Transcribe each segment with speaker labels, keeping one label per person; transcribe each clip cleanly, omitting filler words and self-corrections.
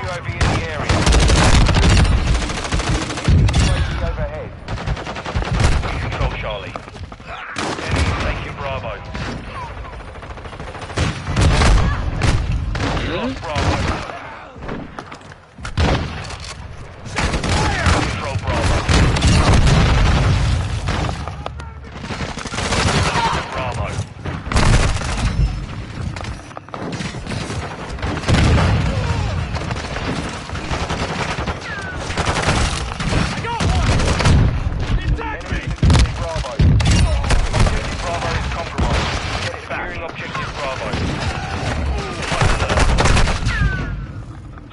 Speaker 1: UAV in the area. UAV overhead. We control Charlie. Enemy taking Bravo. Lost Bravo. Control Bravo. Bravo.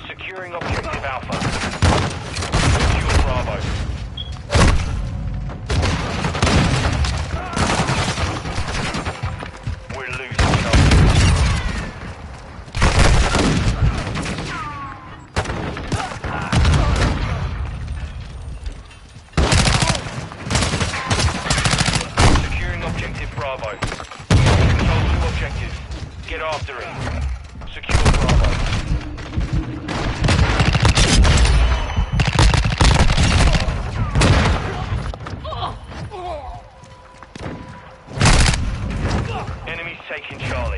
Speaker 1: Securing objective Alpha. Secure Bravo. We're losing Charlie. Securing objective Bravo. Control 2 objectives. Get after him. Secure Bravo. Enemies taking Charlie.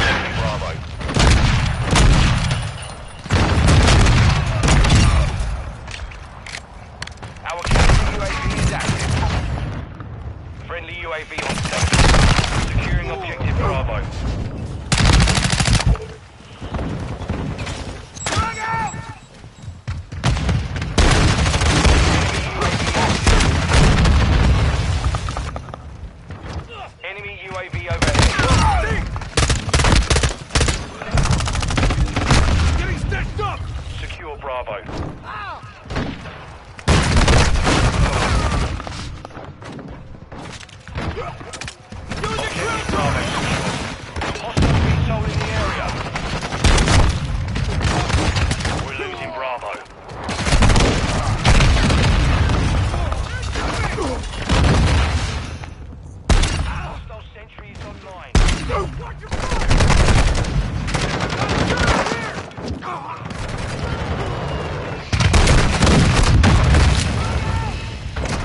Speaker 1: Taking Bravo. Our counter UAV is active. Friendly UAV on station. Securing objective Bravo. Enemy UAV overhead.
Speaker 2: Getting stitched up!
Speaker 1: Secure Bravo. Objective Bravo secure. Hostile VTOL in the area. We're losing Bravo. Hostile sentry is online.
Speaker 2: Watch your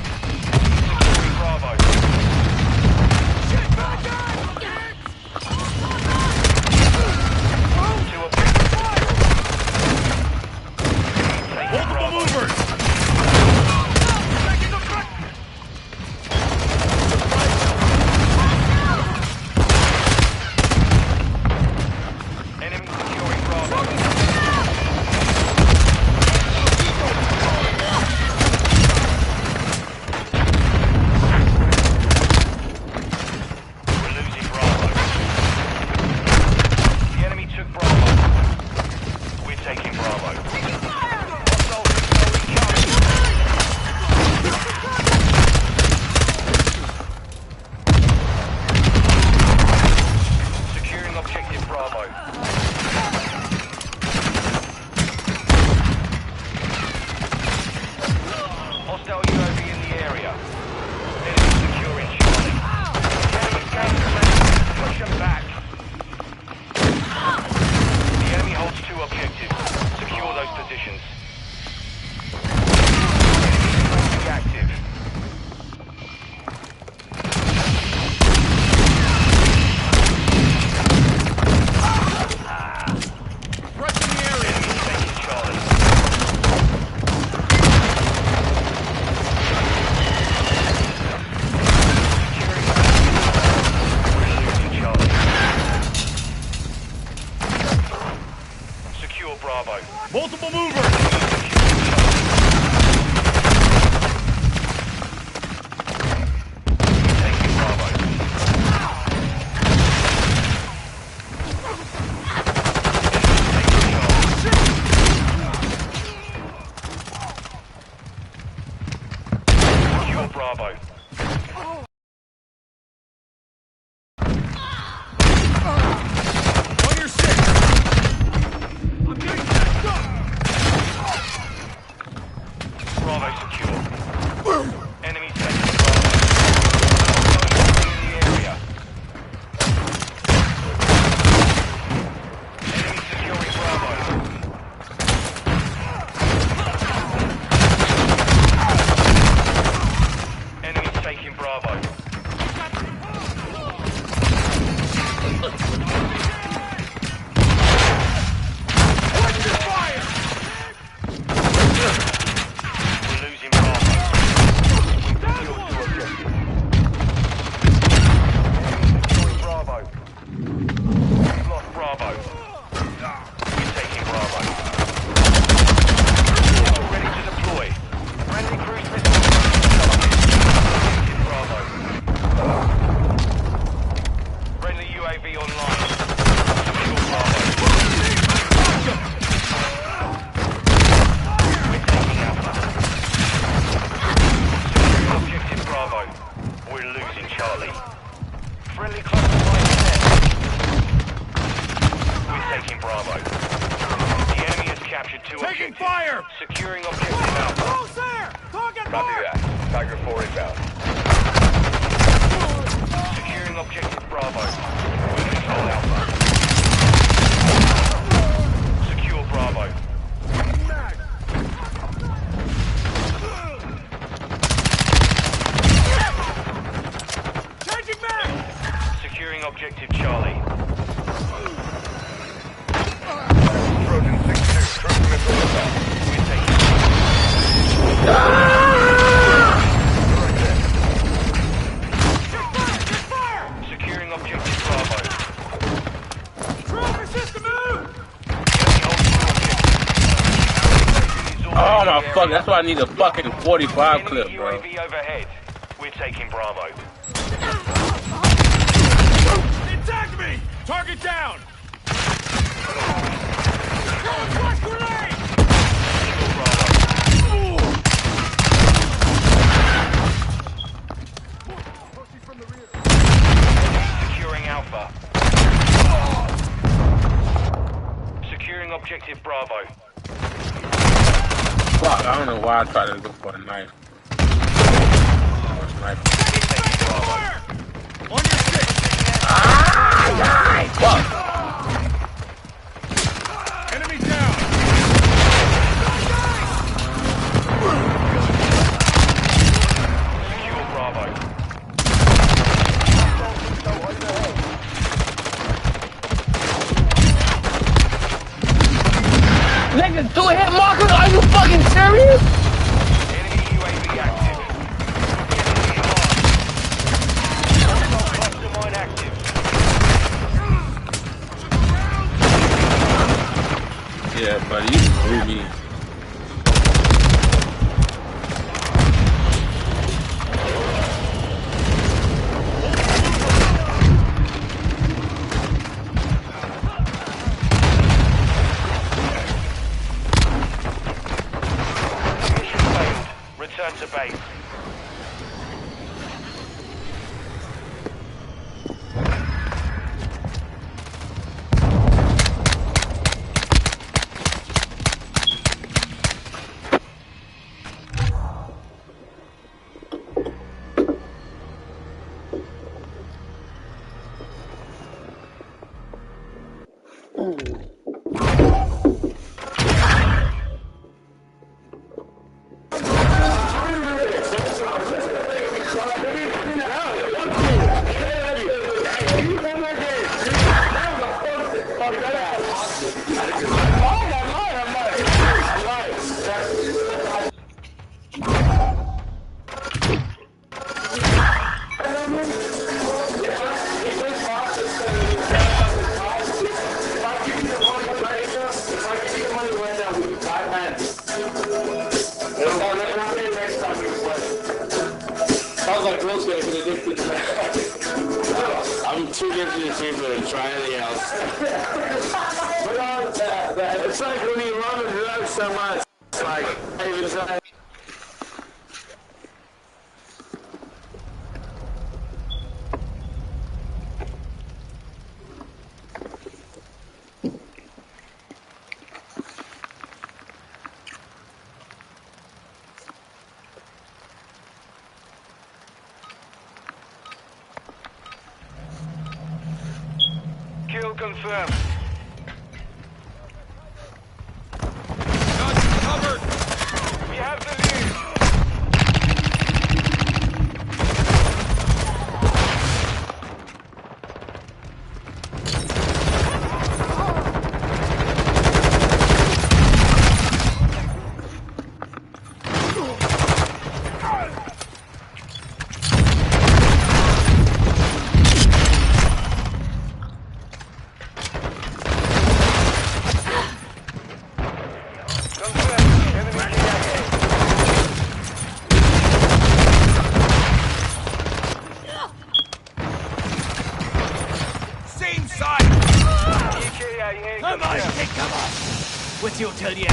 Speaker 1: Securing Bravo. Two objectives secure. Taking Bravo.
Speaker 2: movers!
Speaker 1: Enemy securing Bravo. We're losing Bravo. The enemy took Bravo. We're taking Bravo. Hostile incoming. Securing objective Bravo. Hostile UAV in the area. Enemy securing Charlie. Enemy gains momentum. Push them back. The enemy holds 2 objectives. Secure those positions. Enemy active.
Speaker 2: Rush in the area!
Speaker 1: Enemy taking Charlie. Securing We're losing Charlie. Secure Bravo.
Speaker 2: Multiple movers!
Speaker 1: Taking Bravo. Secure Bravo.
Speaker 2: On your six! I'm getting stitched up!
Speaker 1: UAV online. Secure Bravo. We're taking Alpha. Securing objective Bravo. We're losing Charlie. Friendly cluster mine set. We're taking Bravo. The enemy has captured 2 objectives.
Speaker 2: Taking fire!
Speaker 1: Securing objective Alpha.
Speaker 2: Close there! Target
Speaker 1: Copy
Speaker 2: fire!
Speaker 1: that. Tiger 4 inbound. Securing objective Bravo. We control Alpha. Secure Bravo.
Speaker 2: Changing mag!
Speaker 1: Securing objective Charlie.
Speaker 3: Trojan 6-2, trust missile inbound.
Speaker 1: We're taking Securing objective Bravo.
Speaker 2: Drone resist the move!
Speaker 4: Oh my fuck, that's why I need a fucking 45 clip, bro.
Speaker 1: UAV overhead. We're taking Bravo.
Speaker 2: Attack me! Target down! Throwing flash grenade!
Speaker 1: Secure Bravo.
Speaker 2: Pushing from the rear.
Speaker 1: Securing Alpha. Securing objective Bravo.
Speaker 4: Fuck, I don't know why I tried to look for a knife. Sniper.
Speaker 2: Fire! On your stick!
Speaker 4: Fuck!
Speaker 2: Enemy down!
Speaker 1: Secure Bravo.
Speaker 4: Nigga, 2-hit markers? Are you fucking serious?
Speaker 1: Enemy UAV active. Enemy armed. Cluster mine active.
Speaker 4: Yeah, buddy, you screw me.
Speaker 1: Mission failed. Return to base.
Speaker 4: I'm too good to see for to try anything else. It's like when you love a drug so much, it's like, I even try.
Speaker 1: Kill confirmed.
Speaker 2: Guns covered!
Speaker 1: We have the lead.
Speaker 2: Game sight!
Speaker 1: EKIA
Speaker 2: Come on,
Speaker 1: confirmed.
Speaker 2: take cover! What's your tell you?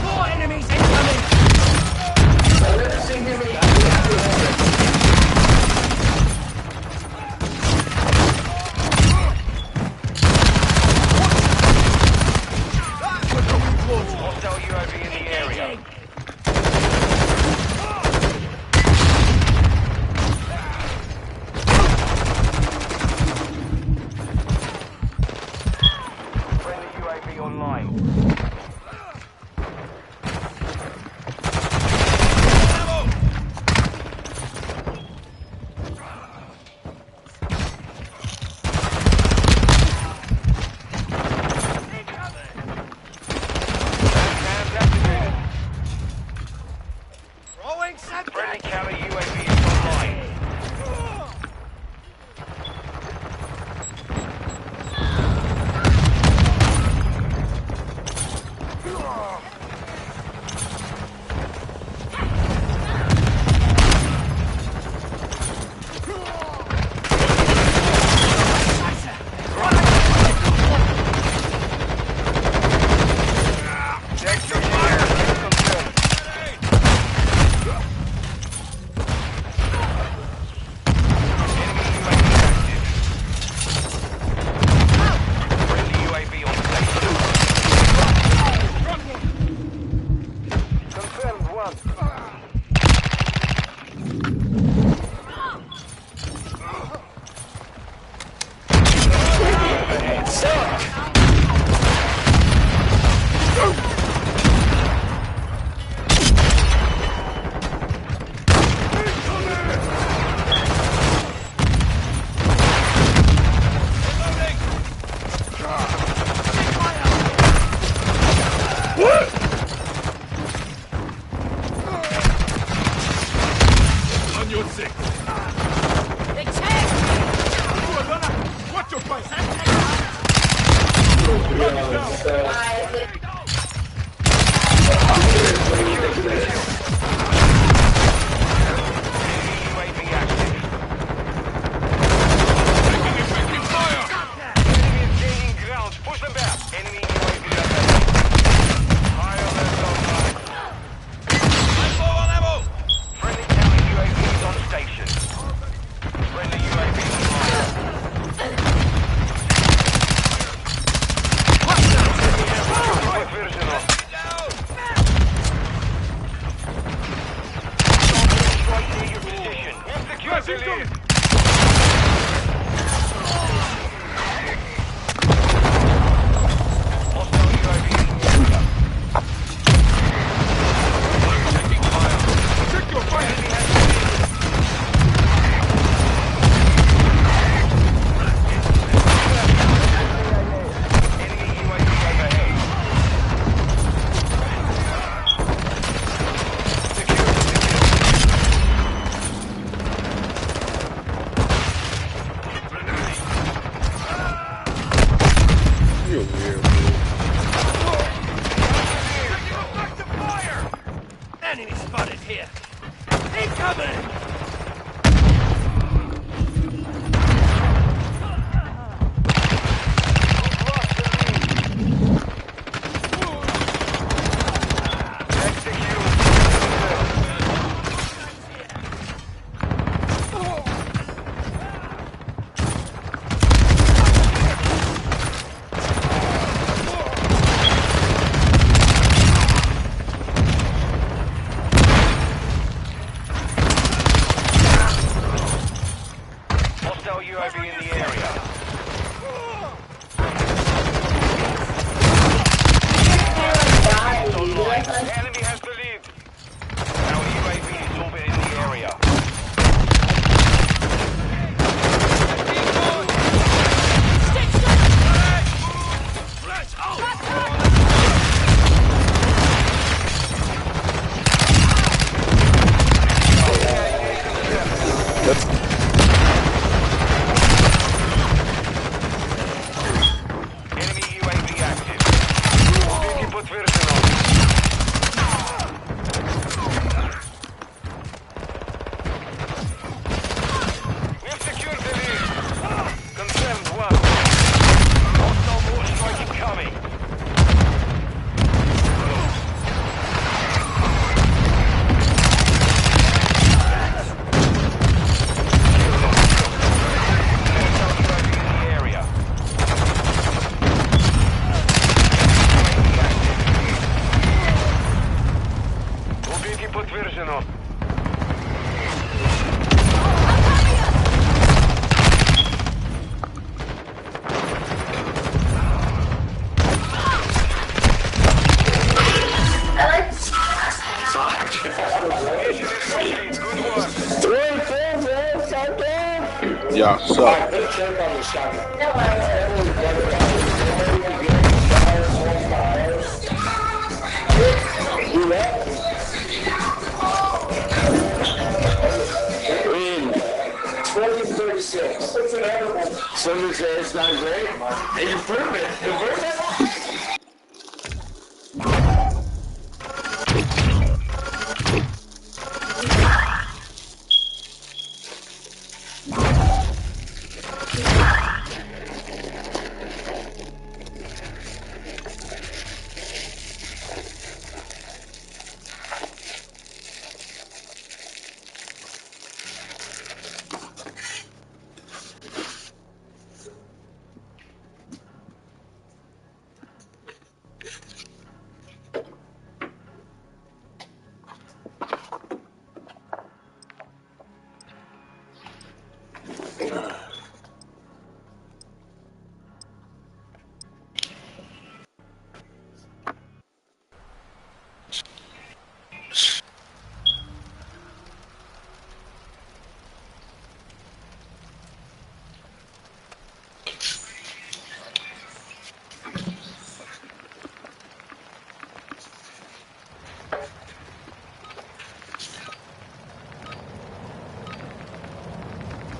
Speaker 2: More enemies incoming!
Speaker 1: Hostile UAV in the area. Friendly UAV online. Cams activated.
Speaker 2: Rolling
Speaker 1: Friendly
Speaker 2: subject!
Speaker 1: counter UAV is online. Objective confirmed. Friendly UAV on station. Confirmed one.
Speaker 2: On your six! Watch your face!
Speaker 1: UAV active.
Speaker 2: Taking effective fire!
Speaker 1: Enemy is gaining ground. Push them back. Enemy UAV ahead. High alert online.
Speaker 2: Low on ammo!
Speaker 1: Friendly counter UAVs on station. Friendly UAV online. Right version of.
Speaker 2: Down!
Speaker 1: Right near your position. Secure the lead. Hostile UAV in the area. Taking fire.
Speaker 2: Check your fire!
Speaker 1: Enemy has enemy UAV overhead. Secure the lead.
Speaker 4: You're weird.
Speaker 2: Back to fire! Enemy spotted here! Incoming!
Speaker 1: Успехи подтверждено.
Speaker 4: Yeah, so.
Speaker 3: Some say it's not great. Improvement.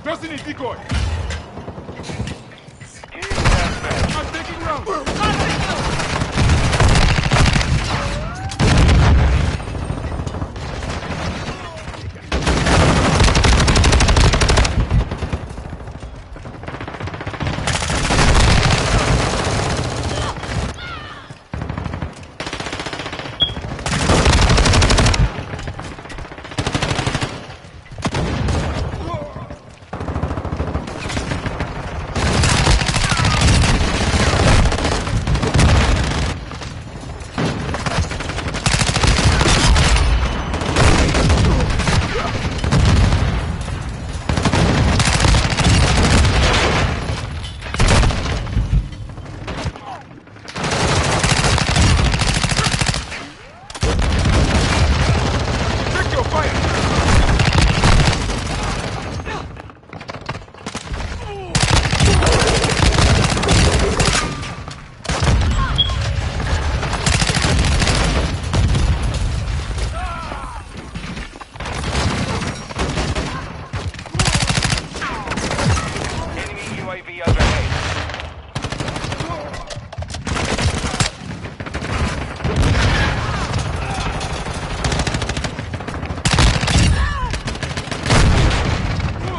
Speaker 2: Tossing a decoy.
Speaker 1: Team deathmatch.
Speaker 2: I'm taking rounds.
Speaker 1: UAV overhead.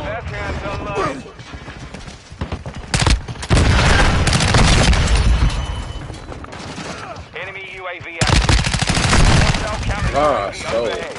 Speaker 1: Left hand online. Enemy UAV active. Hostile counter UAV overhead.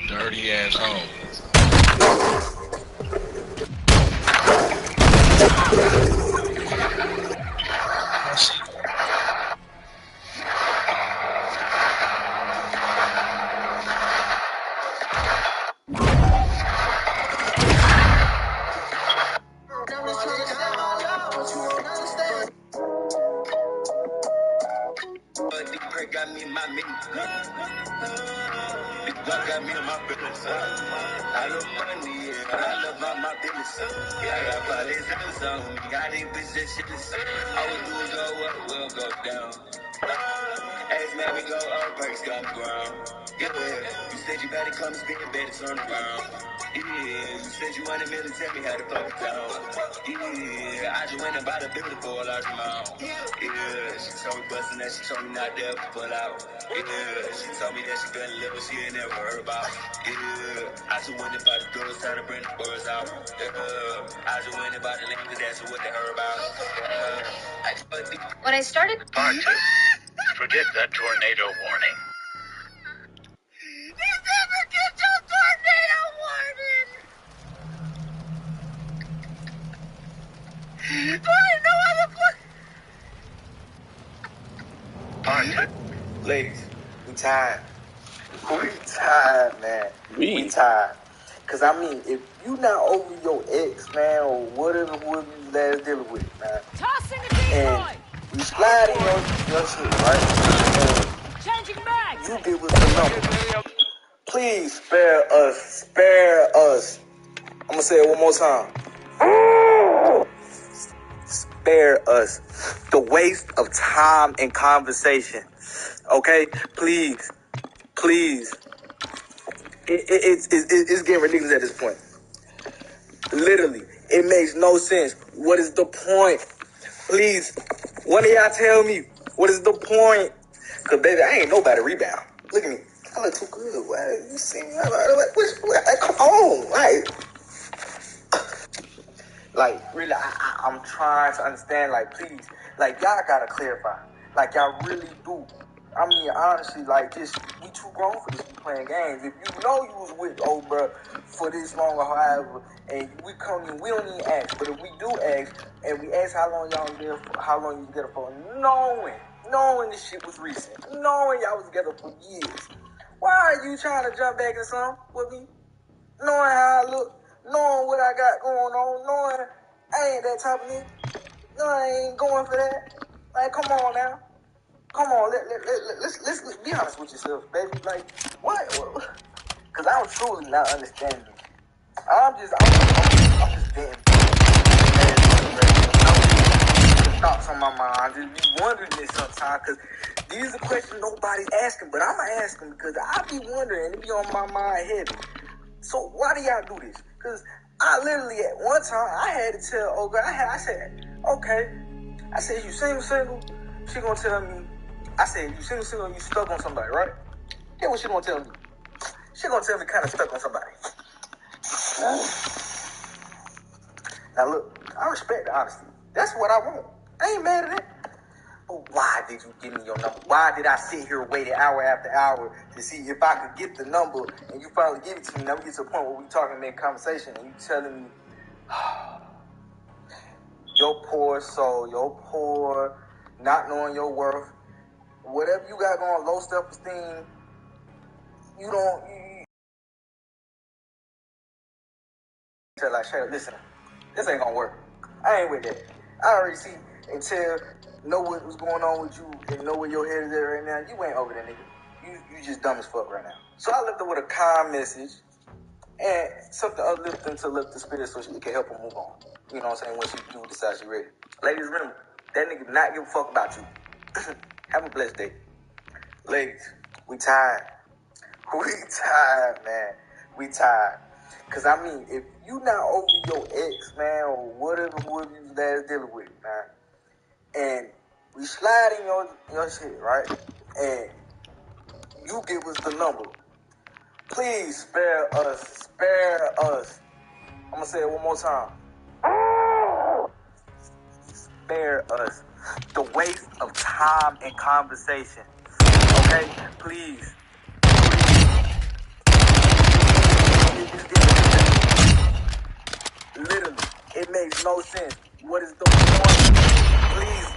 Speaker 5: Dirty asshole.
Speaker 3: Got me in my meeting. Big dog got me in my business. I love money, yeah. I love my business. Yeah, I got bodies in the zone. Got these bitches shit. All we do is go up, we'll go down. Ass man, we go up, breaks got ground. Yeah, you said you better come and spin, better turn around. Yeah, you said you wanted me to tell me how to fuck it down. Yeah, I just went and bought a building for a large amount. Yeah, she told me bustin' that, she told me not to ever pull out. Yeah, she told me that she fell in love but she ain't never heard about. Yeah, I just went and bought the girls, trying to bring the birds out. Yeah, I just went and bought the land cause that's what they heard about. Yeah, I just
Speaker 6: When I started...
Speaker 1: Part 2. Forget that tornado warning. Part 2.
Speaker 7: Ladies, we tired. We tired, man. We tired. Cause I mean, if you not over your ex, man, or whatever you last dealing with, man,
Speaker 6: Tossing a decoy!
Speaker 7: and you slide in your shit, right?
Speaker 6: Changing bags!
Speaker 7: And you get with the number. Please spare us. Spare us. I'm gonna say it one more time. Spare us the waste of time and conversation. Okay? Please. Please. It's getting ridiculous at this point. Literally, it makes no sense. What is the point? Please, one of y'all tell me, what is the point? Because, baby, I ain't nobody rebound. Look at me. I look too good. Why you see me? Come on. Like, really, I'm trying to understand. Like, please. Like, y'all got to clarify. Like, y'all really do. I mean, honestly, like, just, we too grown for this, we playing games. If you know you was with old bro for this long or however, and we come in, we don't even ask. But if we do ask, and we ask how long y'all was there for, how long you was together for, knowing this shit was recent, knowing y'all was together for years, why are you trying to jump back in something with me? Knowing how I look, knowing what I got going on, knowing I ain't that type of nigga. No, I ain't going for that. Like, come on now. Come on, let's be honest with yourself, baby. Like, what? Because I'm truly not understanding. I'm just venting. Thoughts on my mind. I just be wondering this sometimes, because these are questions nobody's asking, but I'm gonna ask them because I be wondering and it be on my mind heavy. So why do y'all do this? Because I literally at one time I had to tell old girl, I said, okay. I said, you single? She gonna tell me. I said, you single, you stuck on somebody, right? Here's what she gonna tell me. She gonna tell me kind of stuck on somebody. Now look, I respect the honesty. That's what I want. I ain't mad at it. But why did you give me your number? Why did I sit here waiting hour after hour to see if I could get the number and you finally give it to me? Now we get to the point where we talking, make conversation, and you telling me, your poor soul, your poor, not knowing your worth, whatever you got going, low self-esteem, you tell like, Shay, listen, this ain't gonna work. I ain't with that. I already see and know what was going on with you and know where your head is at right now. You ain't over there, nigga. You just dumb as fuck right now. So I left her with a kind message and something uplifting to lift the spirit so she can help her move on. You know what I'm saying? When she do decide she ready. Ladies, remember, that nigga do not give a fuck about you. Have a blessed day. Ladies, we tired. We tired, man. We tired. Because, I mean, if you not over your ex, man, or whatever you last dealing with, man, and we slide in your shit, right, and you give us the number, please spare us. Spare us. I'm going to say it one more time. Spare us the waste of time and conversation. Okay? Please. no sense. What is the point? Please,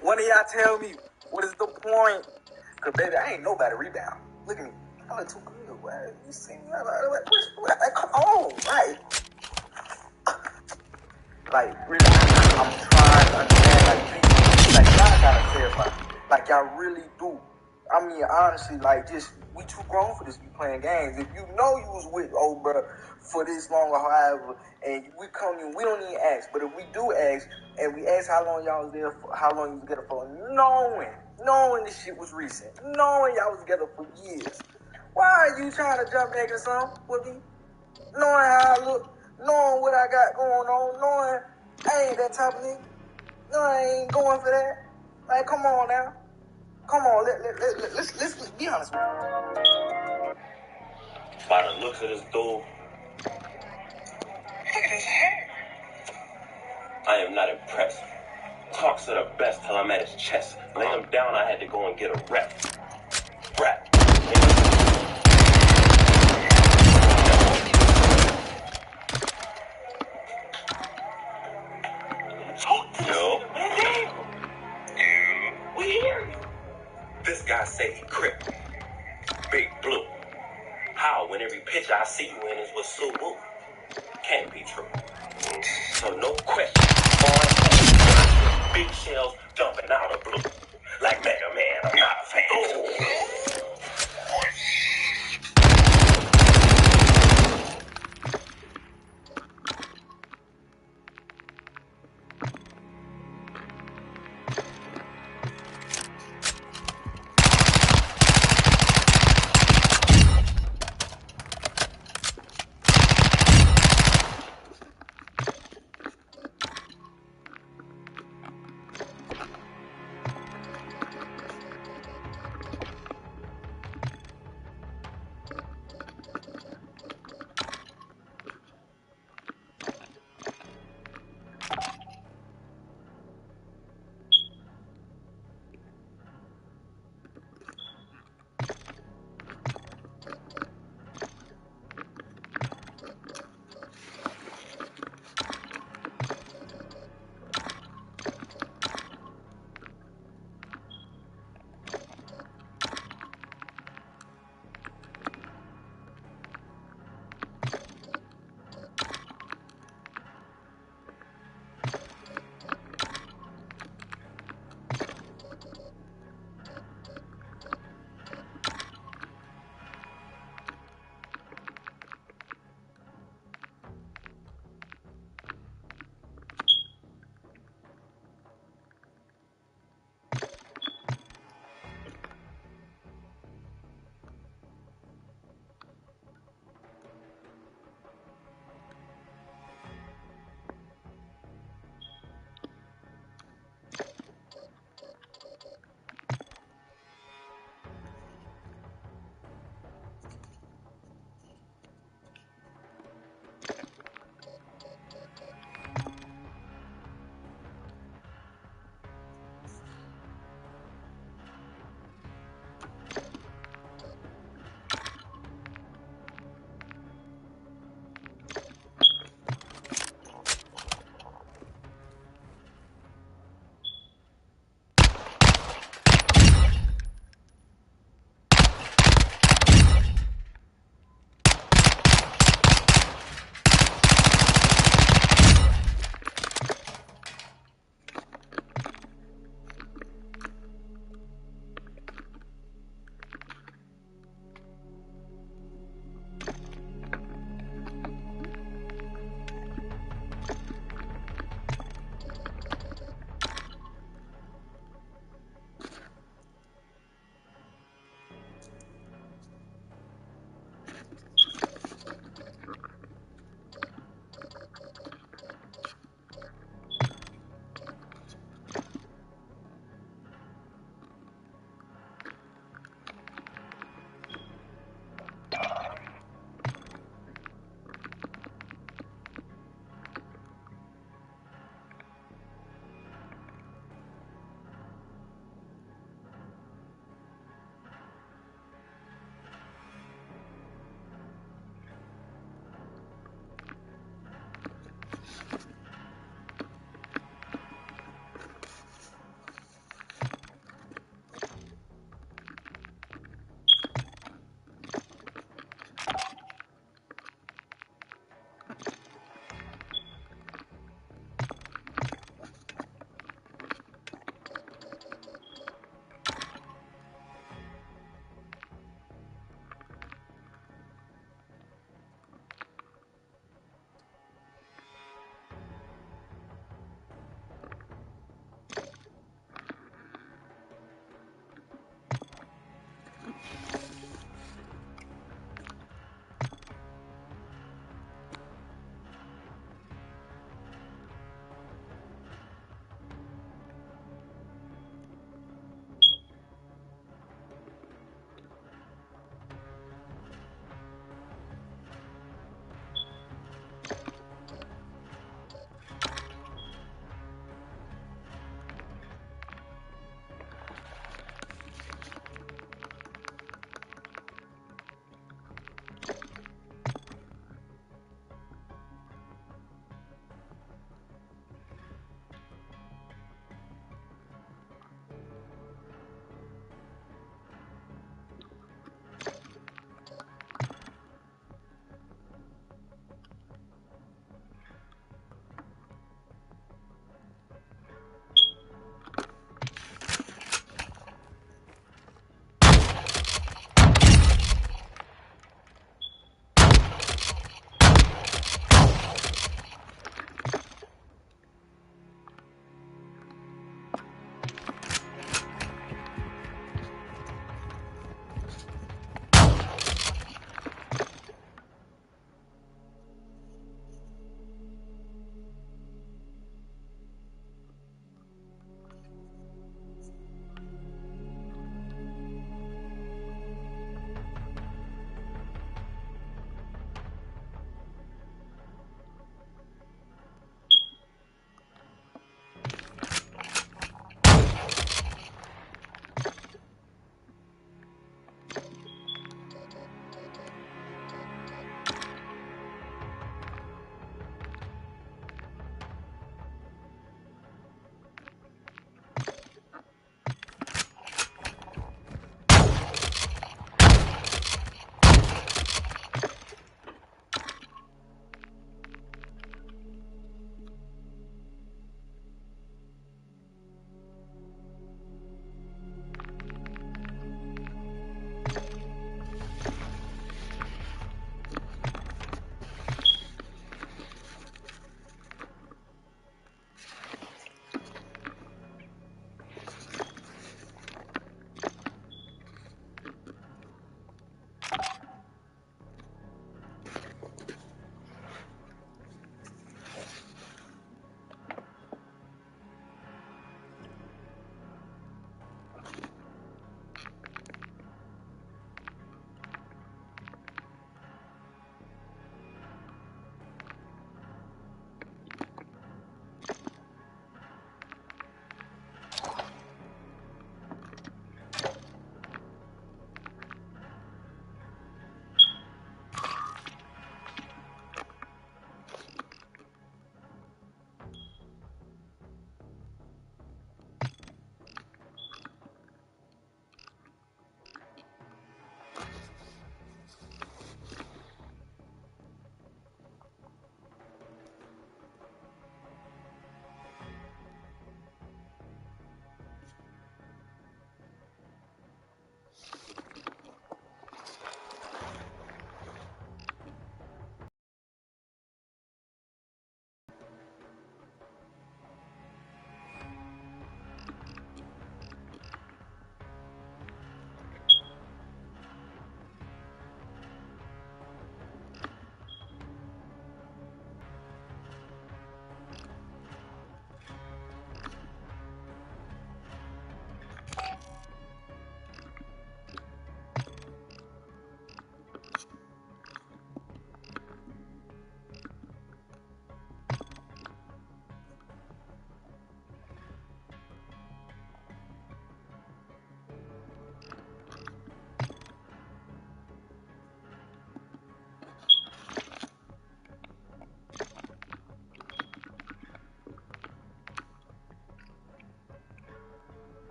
Speaker 7: one of y'all tell me, what is the point? Cause baby, I ain't nobody rebound. Look at me. I look too good. What? You see me? Like, come on, right? Like, really, I'm trying to understand, like y'all gotta clarify. Like, y'all really do. I mean, honestly, like, just, we too grown for this, be playing games. If you know you was with old brother for this long or however, and we come in, we don't even ask. But if we do ask, and we ask how long y'all was there for, how long you was together for, knowing this shit was recent, knowing y'all was together for years, why are you trying to jump back in something with me? Knowing how I look, knowing what I got going on, knowing I ain't that type of nigga. No, I ain't going for that. Like, come on now. Come on, let's be honest with you.
Speaker 3: By the looks of this dude, look at his hair. I am not impressed. Talks to the best till I'm at his chest. Lay him down, I had to go and get a rep. This guy say he crip. Big blue. How when every picture I see you in is with Suwu? Can't be true. So no question. Big shells jumping out of blue. Like Mega Man, I'm not a fan.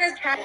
Speaker 6: is trash.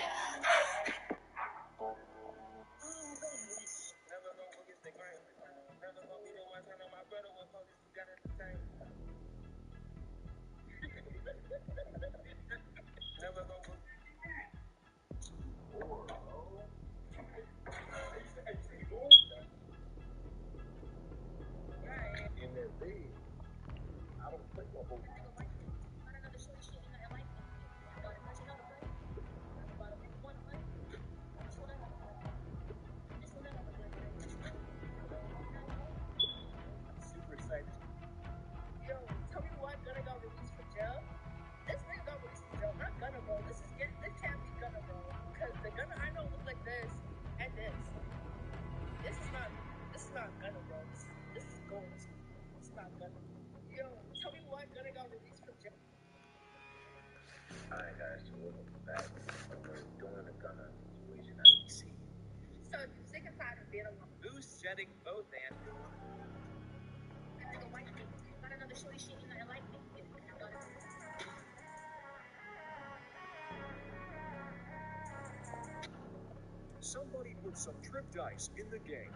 Speaker 5: Somebody put some trip dice in the game.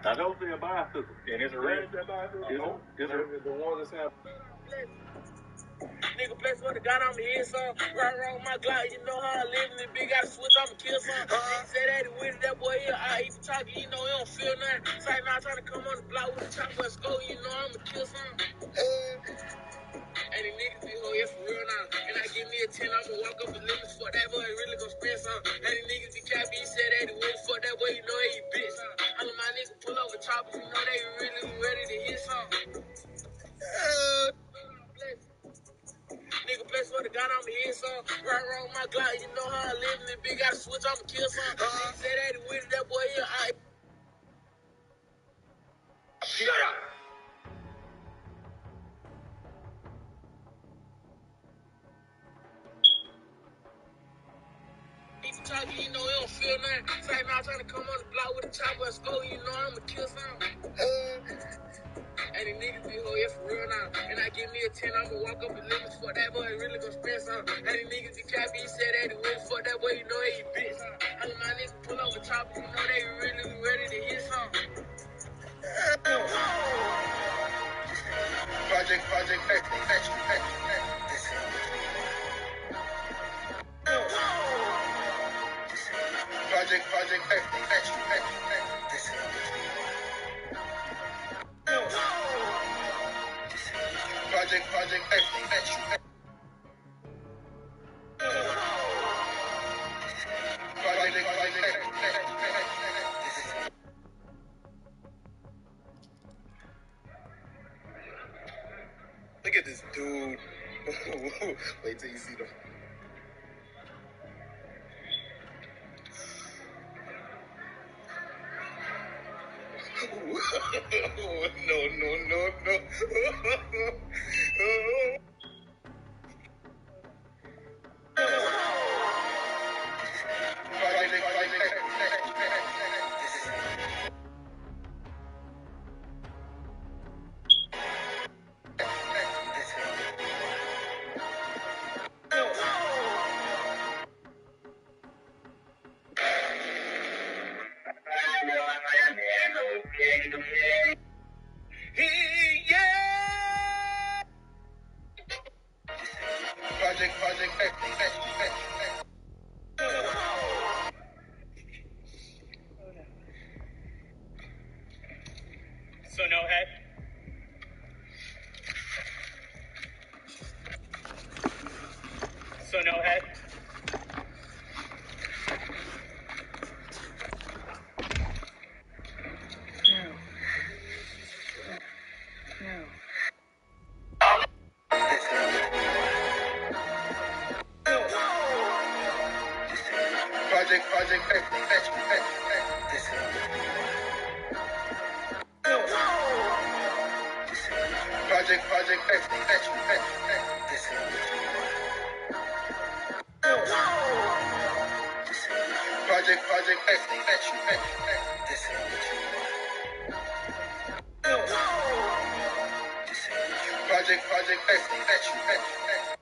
Speaker 4: I don't see a bicycle. And it's a red bicycle? It's the one that's happening.
Speaker 8: Nigga play for the gun on the head, son. Right around my Glock, you know how I live in the big, gotta switch, I'ma kill some. Nigga say that he with it, that boy here, I eat the talking, you know he don't feel nothing. Say now trying to come on the block with the chopper and score, you know I'ma kill some. And the niggas be hoe, yeah, for real now. And I give me a 10, I'ma walk up the limits for that boy, really gon' spend some. And the niggas be cappy, he said that he with it for that boy, you know he bitch. All of my niggas pull over choppers, you know they really ready to hit some. Nigga play for the gun on the head, son. Right around my Glock, you know how I live in the big, gotta switch, I'ma kill some. Nigga say that he with it, that boy here, I. Shut up! He's talking, you know he don't feel nothing. Say now trying to come on the block with a chopper and score, you know I'ma kill some. And the niggas be hoe, yeah, for real now. And I give me a 10, I'ma walk up the limits for that boy, really gon' spend some. And the niggas be cappy, he said that he with it for that boy, you know he bitch. All of my niggas pull over choppers, you know they really ready to hit some.
Speaker 3: Project, Look at this dude. Wait till you see the. No.
Speaker 8: So no head. So no head.
Speaker 3: Project X, this ain't what you want. This ain't what you want. Project X, this ain't what you want.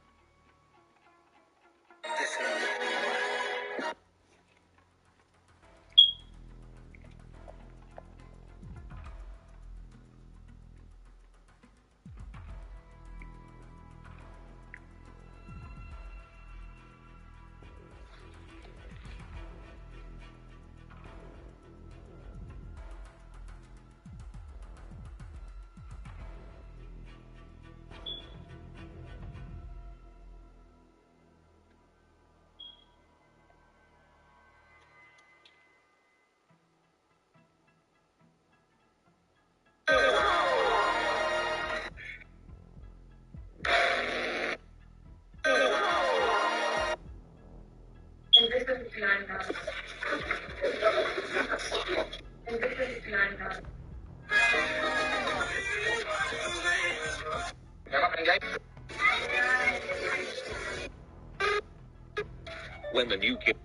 Speaker 1: When the new kid.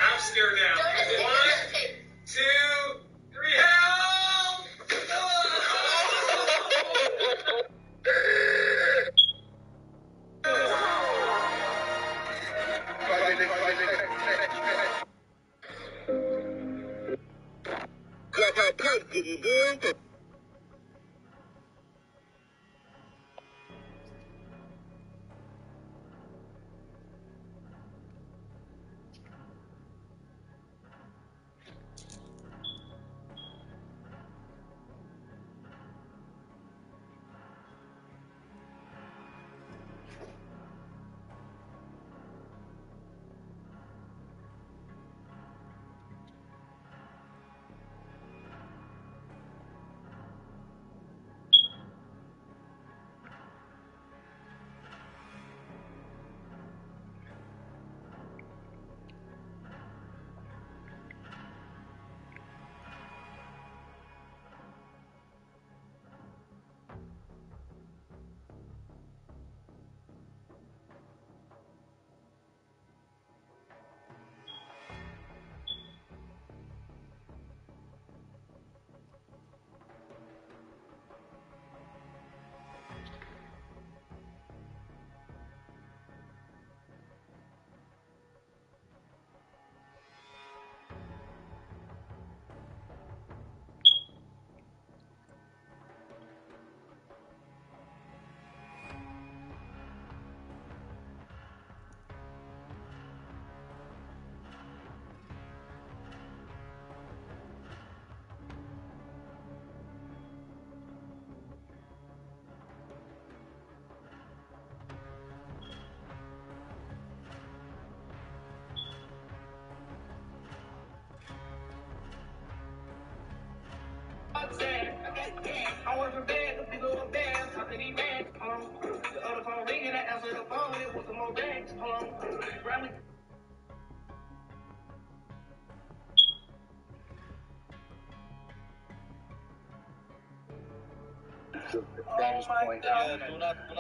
Speaker 8: I'm scared now. 1, 2, 3, help! I went from bed to below a band, talking to man. The other phone ringing, I answered the phone, it was some more bags. Grab me.
Speaker 9: Dan's point. Yeah, do not do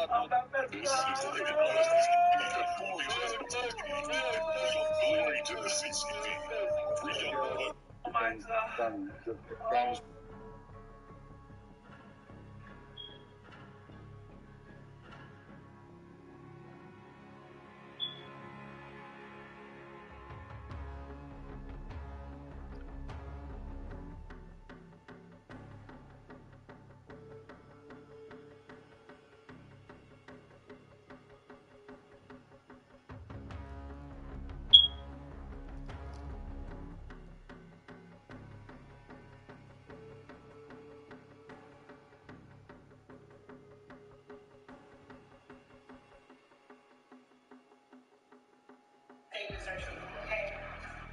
Speaker 9: Dan's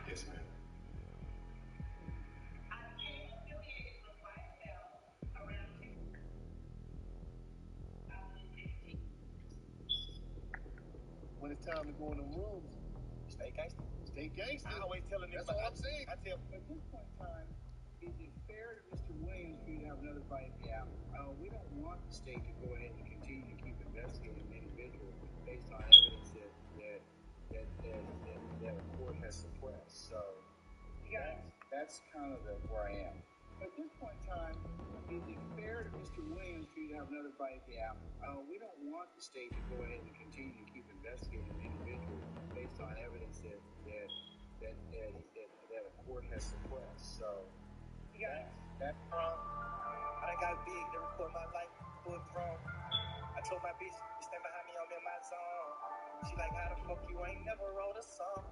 Speaker 2: Yes, ma'am.
Speaker 9: when it's time to go in the rooms,
Speaker 8: stay gangster.
Speaker 2: Stay gangster.
Speaker 8: I always tell a nigga.
Speaker 2: That's all I'm saying.
Speaker 8: I tell.
Speaker 5: At this point in time, is it fair to Mr. Williams for you to have another bite at the apple? We don't want the state to go ahead and continue to keep investigating the individual based on evidence that a court has suppressed. So that's kind of where I am. At this point in time, is it fair to Mr. Williams for you to have another bite at the apple? We don't want the state to go ahead and continue to keep investigating the individual based on evidence that a court has suppressed. So that's
Speaker 8: I done got big to record my life, full throne. I told my bitch, you stand behind me, I'm in my zone. She like, how the fuck you ain't never wrote a song?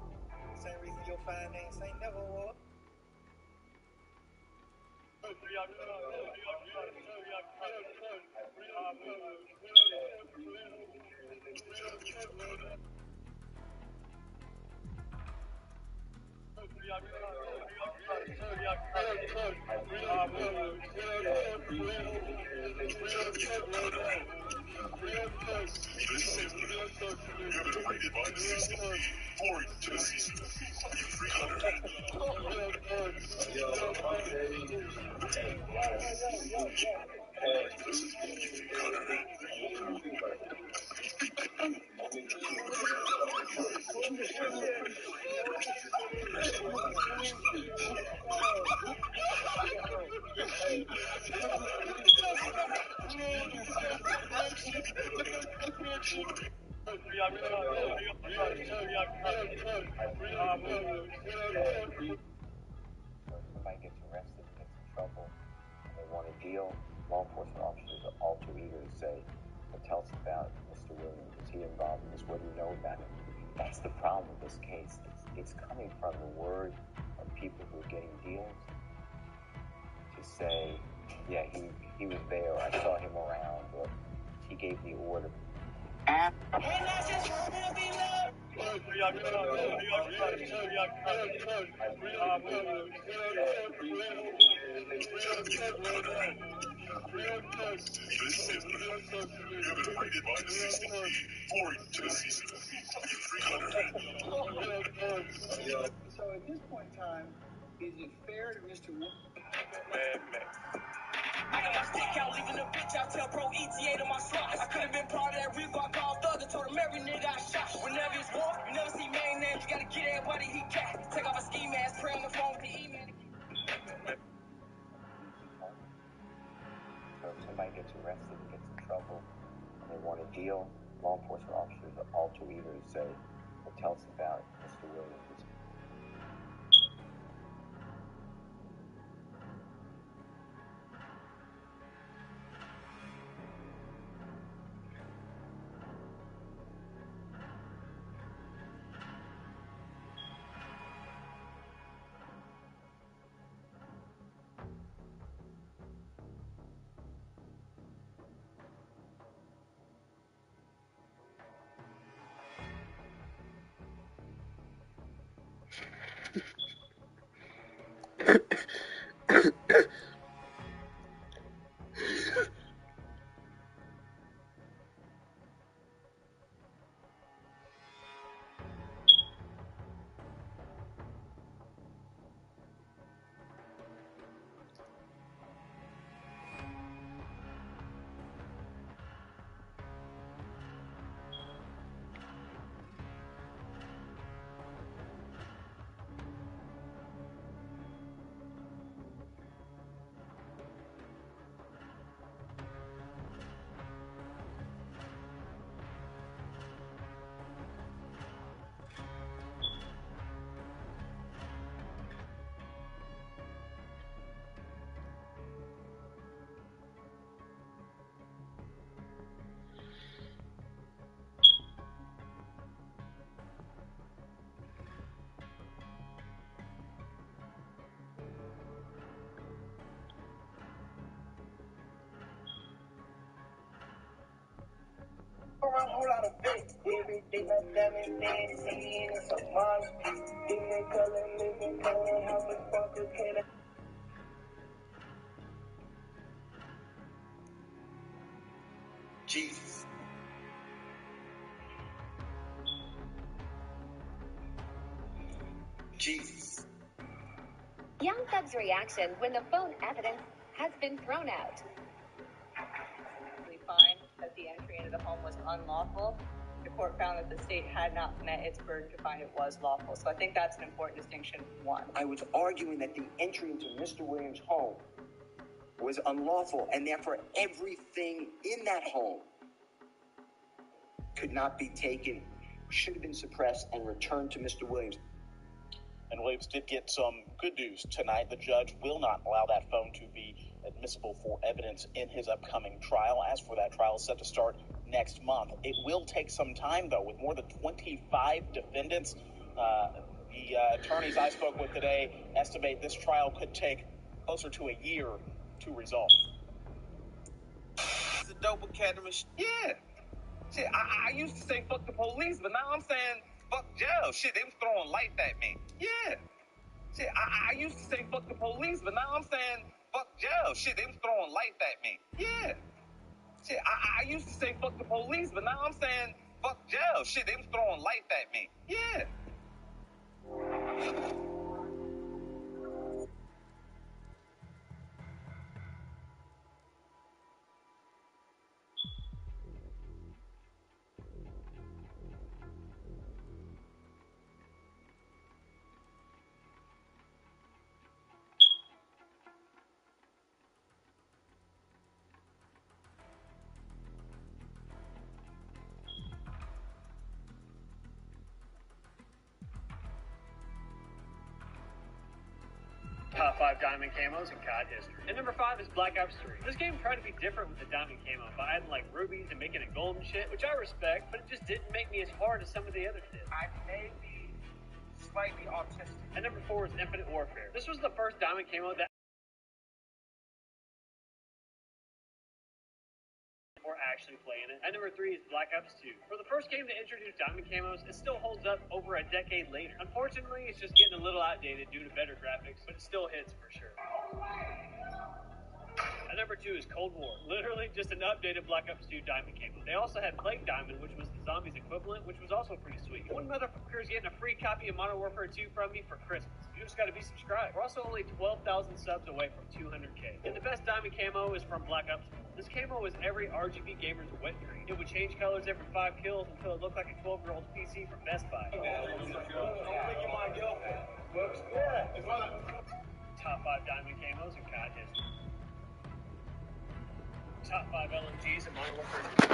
Speaker 8: Same reason your finance ain't never wore.
Speaker 10: Somebody gets arrested and gets in trouble and they want a deal, law enforcement officers are all too eager to say, well, tell us about Mr. Williams. Is he involved in this? What do you know about him? That's the problem with this case. It's coming from the word of people who are getting deals to say, yeah, he was there, or I saw him around, or he gave the order.
Speaker 8: And I just wanna be loved.
Speaker 5: So at this point in time, is it fair to Mr.
Speaker 8: I got my stick out, leaving the bitch out, tell bro ETA to my slots. I could've been part of that Reebok, called Thug, and told him every nigga I shot. Whenever it's war, you never see main names, you gotta get everybody he got. Take off a ski mask, pray on the phone with the email.
Speaker 10: So if somebody gets arrested and gets in trouble and they want a deal, law enforcement officers are all too eager to say, well, tell us about Mr. Williams.
Speaker 8: Around a whole lot of bits. Everything like diamond dancing, it's a monster. Living color, how much fucker can I? Jesus.
Speaker 3: Jesus.
Speaker 11: Young Thug's reaction when the phone evidence has been thrown out.
Speaker 12: We find that the entry into the home was unlawful. The court found that the state had not met its burden to find it was lawful. So I think that's an important distinction, one.
Speaker 10: I was arguing that the entry into Mr. Williams' home was unlawful, and therefore everything in that home could not be taken, should have been suppressed, and returned to Mr. Williams.
Speaker 13: And Williams did get some good news tonight. The judge will not allow that phone to be admissible for evidence in his upcoming trial. As for that trial, it's set to start next month. It will take some time, though, with more than 25 defendants. The attorneys I spoke with today estimate this trial could take closer to a year to resolve.
Speaker 8: It's a dope academy. Yeah. Shit, I used to say fuck the police, but now I'm saying fuck jail. Shit, they was throwing life at me. Yeah. Shit, I used to say fuck the police, but now I'm saying fuck jail. Shit, they was throwing life at me. Yeah. Shit, I used to say fuck the police, but now I'm saying fuck jail. Shit, they was throwing life at me. Yeah.
Speaker 14: Top 5 diamond camos in COD history. And number 5 is Black Ops 3. This game tried to be different with the diamond camo by adding like rubies and making it gold and shit, which I respect, but it just didn't make me as hard as some of the others did.
Speaker 8: I may be slightly autistic.
Speaker 14: And number 4 is Infinite Warfare. This was the first diamond camo that or actually playing it. And number 3 is Black Ops 2. For the first game to introduce diamond camos, it still holds up over a decade later. Unfortunately, it's just getting a little outdated due to better graphics, but it still hits for sure. And number 2 is Cold War. Literally just an updated Black Ops 2 diamond camo. They also had Plague Diamond, which was the zombies equivalent, which was also pretty sweet. One motherfucker is getting a free copy of Modern Warfare 2 from me for Christmas. You just gotta be subscribed. We're also only 12,000 subs away from 200K. And the best diamond camo is from Black Ops. This camo was every RGB gamer's wet dream. It would change colors every 5 kills until it looked like a 12-year-old PC from Best Buy. Top 5 diamond camos in COD history. Top 5 LMGs in Modern Warfare 2.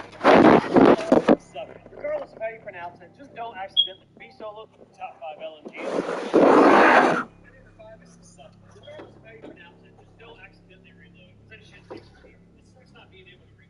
Speaker 14: Regardless of how you pronounce it, just don't accidentally be solo. Top 5 LMGs. Number 5 is Suck. Regardless of how you pronounce it, just don't accidentally reload. That shit takes weird. It sucks not being able to reload.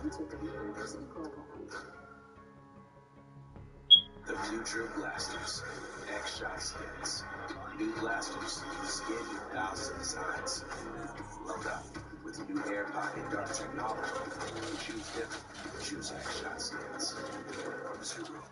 Speaker 3: The future of blasters. X-Shot skins. New blasters. Skin your thousand designs. Load up with new air pocket dark technology. Choose different. Choose X-Shot skins. From Subaru.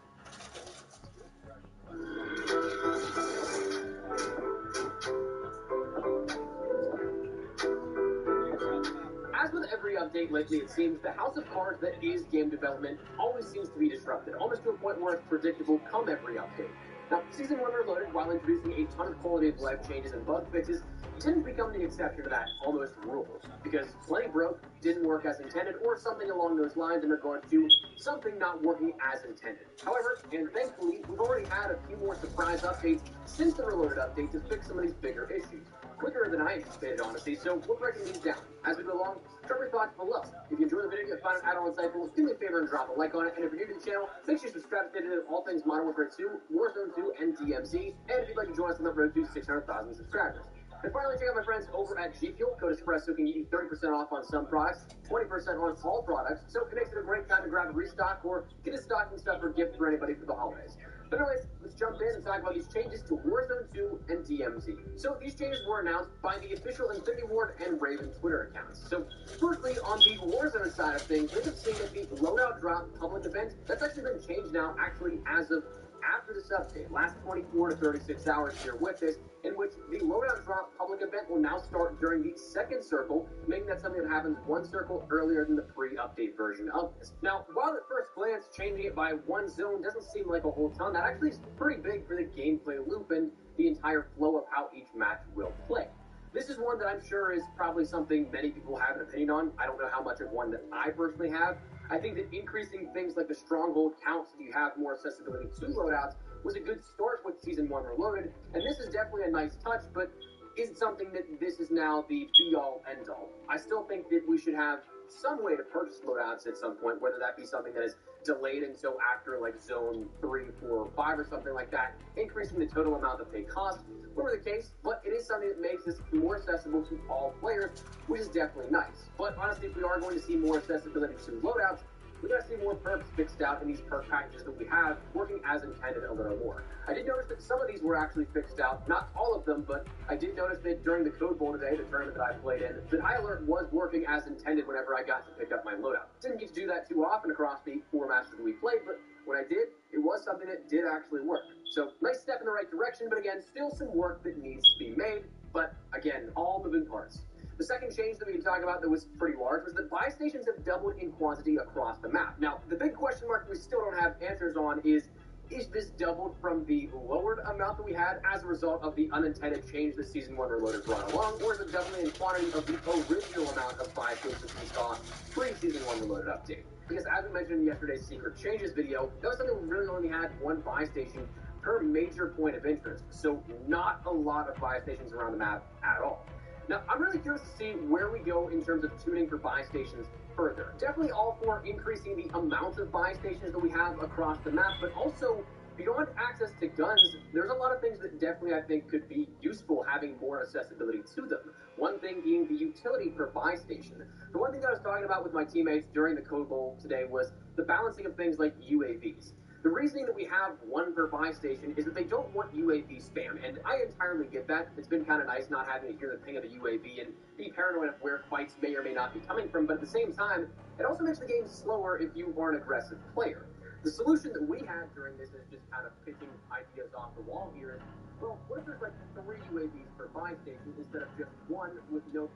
Speaker 15: As with every update lately, it seems the house of cards that is game development always seems to be disrupted, almost to a point where it's predictable come every update. Now, Season 1 Reloaded, while introducing a ton of quality of life changes and bug fixes, didn't become the exception to that almost rule, because plenty broke, didn't work as intended, or something along those lines in regard to something not working as intended. However, and thankfully, we've already had a few more surprise updates since the Reloaded update to fix some of these bigger issues. Quicker than I anticipated, honestly, so we're breaking these down. As we go along, drop your thoughts below. If you enjoyed the video, you found it at all insightful, do me a favor and drop a like on it. And if you're new to the channel, make sure you subscribe to stay updated on all things Modern Warfare 2, Warzone 2, and DMZ. And if you'd like to join us on the road to 600,000 subscribers. And finally, check out my friends over at G Fuel. Code Espresso can get you 30% off on some products, 20% on all products. So it makes it a great time to grab a restock or get a stocking stuffer gift for anybody for the holidays. But anyways, let's jump in and talk about these changes to Warzone 2 and DMZ. So these changes were announced by the official Infinity Ward and Raven Twitter accounts. So firstly, on the Warzone side of things, we have seen that the loadout drop public event, that's actually been changed now, actually as of after this update, last 24 to 36 hours here with this, in which the loadout drop public event will now start during the second circle, making that something that happens one circle earlier than the pre-update version of this. Now, while at first glance, changing it by one zone doesn't seem like a whole ton, that actually is pretty big for the gameplay loop and the entire flow of how each match will play. This is one that I'm sure is probably something many people have an opinion on. I don't know how much of one that I personally have. I think that increasing things like the stronghold counts so you have more accessibility to loadouts was a good start with Season 1 Reloaded, and this is definitely a nice touch, but isn't something that this is now the be-all, end-all. I still think that we should have some way to purchase loadouts at some point, whether that be something that is delayed until after like Zone 3, 4, or 5 or something like that, increasing the total amount that they cost, whatever the case, but it is something that makes this more accessible to all players, which is definitely nice. But honestly, if we are going to see more accessibility to loadouts, we gotta see more perks fixed out in these perk packages that we have, working as intended a little more. I did notice that some of these were actually fixed out, not all of them, but I did notice that during the Code Bowl today, the tournament that I played in, that High Alert was working as intended whenever I got to pick up my loadout. Didn't get to do that too often across the 4 matches that we played, but when I did, it was something that did actually work. So, nice step in the right direction, but again, still some work that needs to be made, but again, all moving parts. The second change that we can talk about that was pretty large was that buy stations have doubled in quantity across the map. Now, the big question mark we still don't have answers on is this doubled from the lowered amount that we had as a result of the unintended change that Season 1 Reloaded brought along, or is it doubling in quantity of the original amount of buy stations we saw pre-Season 1 Reloaded update? Because as we mentioned in yesterday's Secret Changes video, that was something we really only had one buy station per major point of interest, so not a lot of buy stations around the map at all. Now, I'm really curious to see where we go in terms of tuning for buy stations further. Definitely all for increasing the amount of buy stations that we have across the map, but also beyond access to guns, there's a lot of things that definitely I think could be useful having more accessibility to them. One thing being the utility per buy station. The one thing that I was talking about with my teammates during the Code Bowl today was the balancing of things like UAVs. The reasoning that we have one per buy station is that they don't want UAV spam, and I entirely get that. It's been kind of nice not having to hear the ping of a UAV and be paranoid of where fights may or may not be coming from, but at the same time, it also makes the game slower if you are an aggressive player. The solution that we have during this is just kind of pitching ideas off the wall here is, well, what if there's like 3 UAVs per buy station instead of just one with no...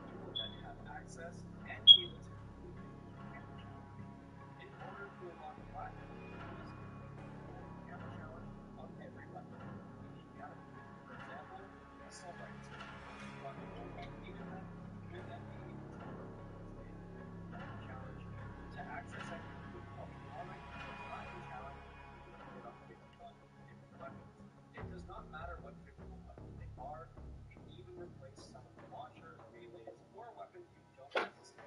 Speaker 5: People that have access and able to in order to unlock the platform, camera challenge on every weapon in each category. For example, assault rifles. But either that could then be challenge to access a already defined challenge with up to 1 different weapons. It does not matter what physical weapons they are, it can even replace some of the launchers, relays, or weapons you don't necessarily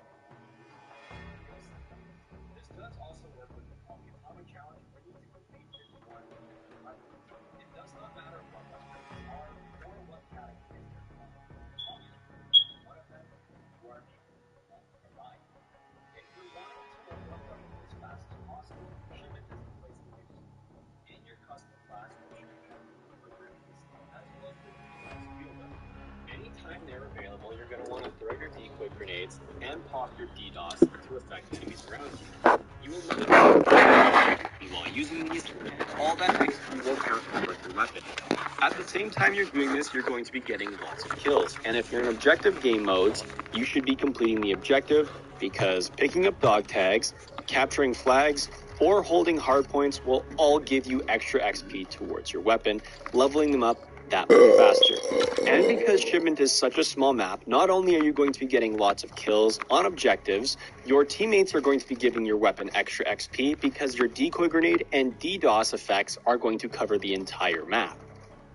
Speaker 16: throw your decoy grenades and pop your DDoS to affect enemies around you. You will notice while using these, and all that XP will count towards your weapon. At the same time you're doing this, you're going to be getting lots of kills. And if you're in objective game modes, you should be completing the objective, because picking up dog tags, capturing flags, or holding hard points will all give you extra XP towards your weapon, leveling them up that much faster. And because Shipment is such a small map, not only are you going to be getting lots of kills on objectives, your teammates are going to be giving your weapon extra XP because your decoy grenade and DDoS effects are going to cover the entire map.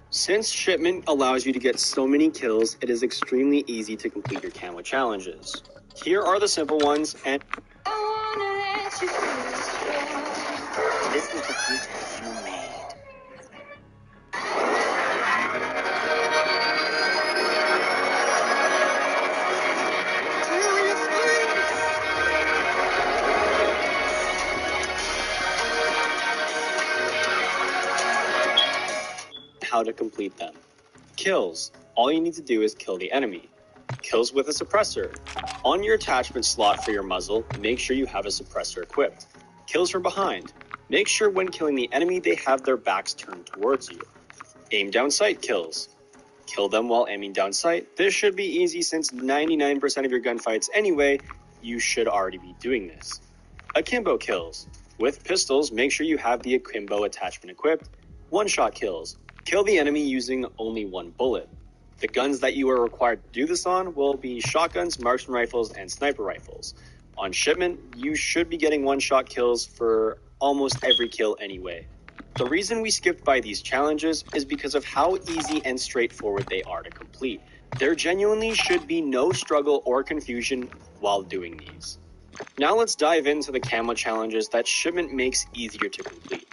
Speaker 16: Since Shipment allows you to get so many kills, it is extremely easy to complete your camo challenges. Here are the simple ones, and
Speaker 3: This is the future you made.
Speaker 16: how to complete them. Kills. All you need to do is kill the enemy. Kills with a suppressor. On your attachment slot for your muzzle, make sure you have a suppressor equipped. Kills from behind. Make sure when killing the enemy they have their backs turned towards you. Aim down sight kills. Kill them while aiming down sight. This should be easy since 99% of your gunfights anyway, you should already be doing this. Akimbo kills. With pistols, make sure you have the akimbo attachment equipped. One-shot kills. Kill the enemy using only one bullet. The guns that you are required to do this on will be shotguns, marksman rifles, and sniper rifles. On Shipment, you should be getting one-shot kills for almost every kill anyway. The reason we skipped by these challenges is because of how easy and straightforward they are to complete. There genuinely should be no struggle or confusion while doing these. Now let's dive into the camo challenges that Shipment makes easier to complete.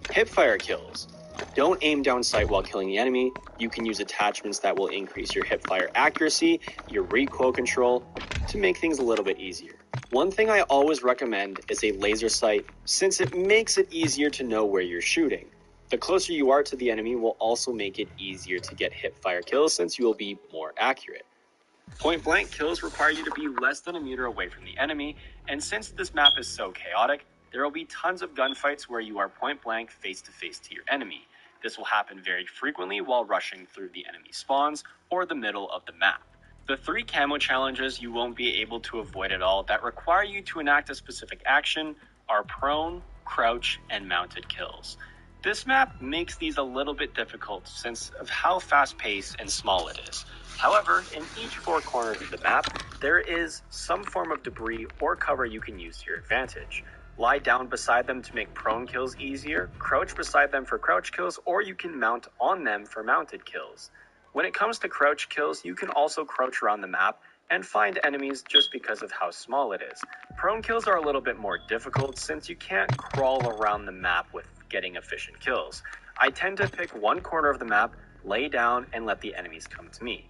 Speaker 16: Hipfire kills. Don't aim down sight while killing the enemy. You can use attachments that will increase your hipfire accuracy, your recoil control, to make things a little bit easier. One thing I always recommend is a laser sight, since it makes it easier to know where you're shooting. The closer you are to the enemy will also make it easier to get hipfire kills, since you will be more accurate. Point blank kills require you to be less than a meter away from the enemy, and since this map is so chaotic, there will be tons of gunfights where you are point blank face to face to your enemy. This will happen very frequently while rushing through the enemy spawns or the middle of the map. The 3 camo challenges you won't be able to avoid at all that require you to enact a specific action are prone, crouch, and mounted kills. This map makes these a little bit difficult since of how fast-paced and small it is. However, in each 4 corners of the map, there is some form of debris or cover you can use to your advantage. Lie down beside them to make prone kills easier, crouch beside them for crouch kills, or you can mount on them for mounted kills. When it comes to crouch kills, you can also crouch around the map and find enemies just because of how small it is. Prone kills are a little bit more difficult since you can't crawl around the map with getting efficient kills. I tend to pick one corner of the map, lay down, and let the enemies come to me.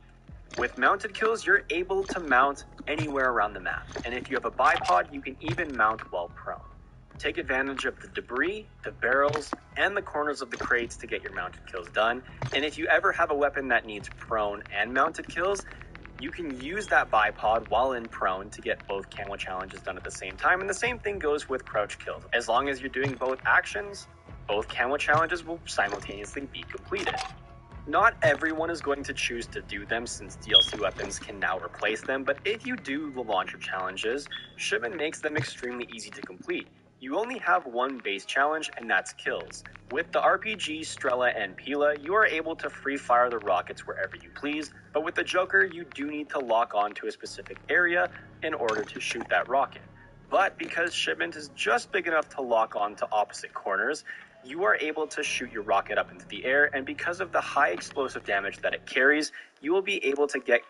Speaker 16: With mounted kills, you're able to mount anywhere around the map, and if you have a bipod, you can even mount while prone. Take advantage of the debris, the barrels, and the corners of the crates to get your mounted kills done, and if you ever have a weapon that needs prone and mounted kills, you can use that bipod while in prone to get both camo challenges done at the same time, and the same thing goes with crouch kills. As long as you're doing both actions, both camo challenges will simultaneously be completed. Not everyone is going to choose to do them since DLC weapons can now replace them, but if you do the launcher challenges, Shipment makes them extremely easy to complete. You only have one base challenge, and that's kills. With the RPG, Strela, and Pila, you are able to free fire the rockets wherever you please, but with the Joker, you do need to lock on to a specific area in order to shoot that rocket. But because Shipment is just big enough to lock on to opposite corners, you are able to shoot your rocket up into the air, and because of the high explosive damage that it carries, you will be able to get